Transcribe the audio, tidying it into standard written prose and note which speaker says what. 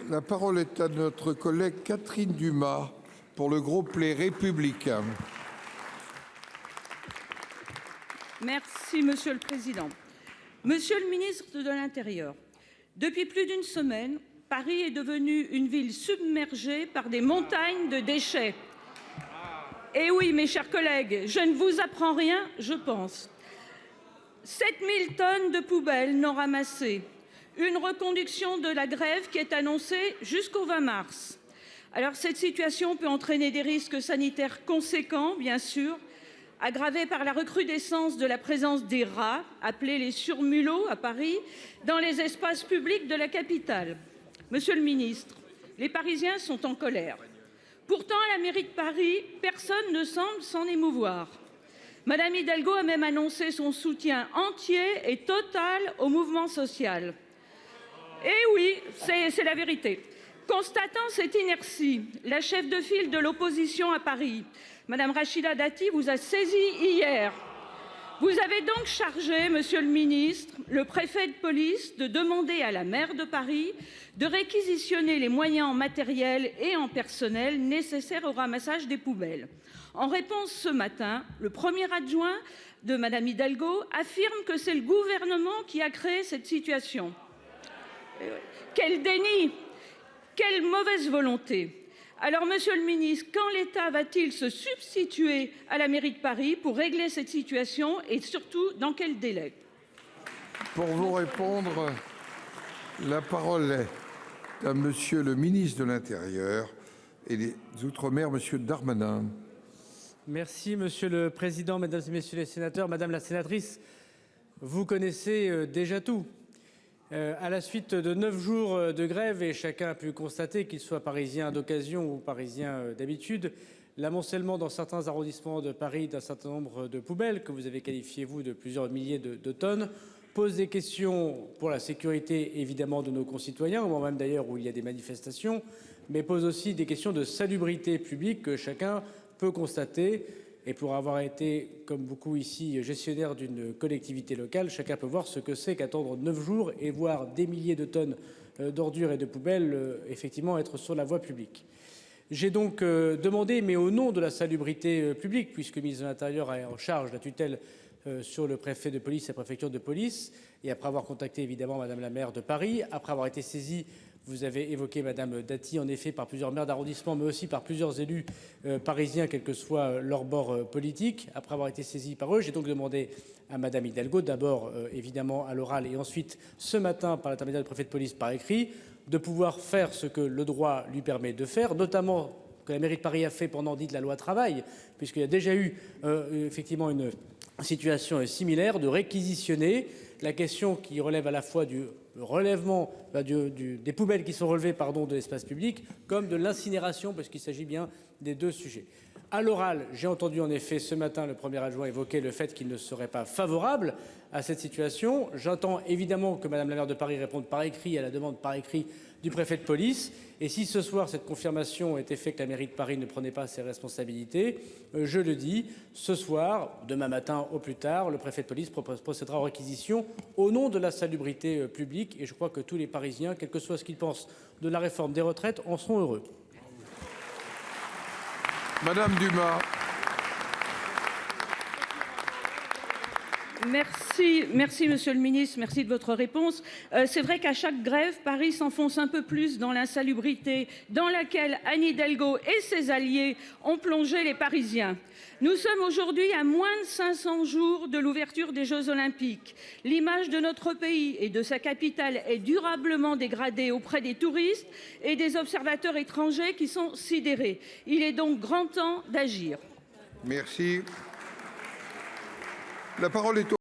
Speaker 1: La parole est à notre collègue Catherine Dumas pour le groupe Les Républicains.
Speaker 2: Merci, Monsieur le Président. Monsieur le ministre de l'Intérieur, depuis plus d'une semaine, Paris est devenue une ville submergée par des montagnes de déchets. Et oui, mes chers collègues, je ne vous apprends rien, je pense. 7000 tonnes de poubelles non ramassées. Une reconduction de la grève qui est annoncée jusqu'au 20 mars. Alors cette situation peut entraîner des risques sanitaires conséquents, bien sûr, aggravés par la recrudescence de la présence des rats, appelés les surmulots à Paris, dans les espaces publics de la capitale. Monsieur le ministre, les Parisiens sont en colère. Pourtant, à la mairie de Paris, personne ne semble s'en émouvoir. Madame Hidalgo a même annoncé son soutien entier et total au mouvement social. Et oui, c'est la vérité. Constatant cette inertie, la chef de file de l'opposition à Paris, Madame Rachida Dati, vous a saisi hier. Vous avez donc chargé, Monsieur le ministre, le préfet de police de demander à la maire de Paris de réquisitionner les moyens en matériel et en personnel nécessaires au ramassage des poubelles. En réponse ce matin, le premier adjoint de Madame Hidalgo affirme que c'est le gouvernement qui a créé cette situation. Quel déni! Quelle mauvaise volonté! Alors, Monsieur le ministre, quand l'État va-t-il se substituer à la mairie de Paris pour régler cette situation et surtout, dans quel délai?
Speaker 1: Pour vous répondre, la parole est à Monsieur le ministre de l'Intérieur et des Outre-mer, Monsieur Darmanin.
Speaker 3: Merci Monsieur le Président, Mesdames et Messieurs les sénateurs. Madame la sénatrice, vous connaissez déjà tout. À la suite de 9 jours de grève, et chacun a pu constater, qu'il soit parisien d'occasion ou parisien d'habitude, l'amoncellement dans certains arrondissements de Paris d'un certain nombre de poubelles, que vous avez qualifié, vous, de plusieurs milliers de tonnes, pose des questions pour la sécurité, évidemment, de nos concitoyens, au moment même d'ailleurs où il y a des manifestations, mais pose aussi des questions de salubrité publique que chacun peut constater. Et pour avoir été, comme beaucoup ici, gestionnaire d'une collectivité locale, chacun peut voir ce que c'est qu'attendre 9 jours et voir des milliers de tonnes d'ordures et de poubelles effectivement être sur la voie publique. J'ai donc demandé, mais au nom de la salubrité publique, puisque le ministre de l'Intérieur est en charge de la tutelle sur le préfet de police et la préfecture de police, et après avoir contacté évidemment Madame la maire de Paris, après avoir été saisi, vous avez évoqué Madame Dati, en effet, par plusieurs maires d'arrondissement, mais aussi par plusieurs élus parisiens, quel que soit leur bord politique. Après avoir été saisi par eux, j'ai donc demandé à Madame Hidalgo, d'abord évidemment à l'oral et ensuite ce matin par l'intermédiaire du préfet de police par écrit, de pouvoir faire ce que le droit lui permet de faire, notamment que la mairie de Paris a fait pendant, dites, la loi travail, puisqu'il y a déjà eu effectivement une situation similaire, de réquisitionner la question qui relève à la fois du relèvement des poubelles qui sont relevées de l'espace public, comme de l'incinération, parce qu'il s'agit bien des deux sujets. À l'oral, j'ai entendu en effet ce matin le premier adjoint évoquer le fait qu'il ne serait pas favorable à cette situation. J'entends évidemment que Madame la maire de Paris réponde par écrit à la demande par écrit du préfet de police. Et si ce soir cette confirmation était faite que la mairie de Paris ne prenait pas ses responsabilités, je le dis, ce soir, demain matin au plus tard, le préfet de police procédera aux réquisitions au nom de la salubrité publique. Et je crois que tous les Parisiens, quel que soit ce qu'ils pensent de la réforme des retraites, en sont heureux.
Speaker 1: Madame Dumas.
Speaker 2: Merci Monsieur le ministre, merci de votre réponse. C'est vrai qu'à chaque grève, Paris s'enfonce un peu plus dans l'insalubrité dans laquelle Anne Hidalgo et ses alliés ont plongé les Parisiens. Nous sommes aujourd'hui à moins de 500 jours de l'ouverture des Jeux Olympiques. L'image de notre pays et de sa capitale est durablement dégradée auprès des touristes et des observateurs étrangers qui sont sidérés. Il est donc grand temps d'agir.
Speaker 1: Merci. La parole est au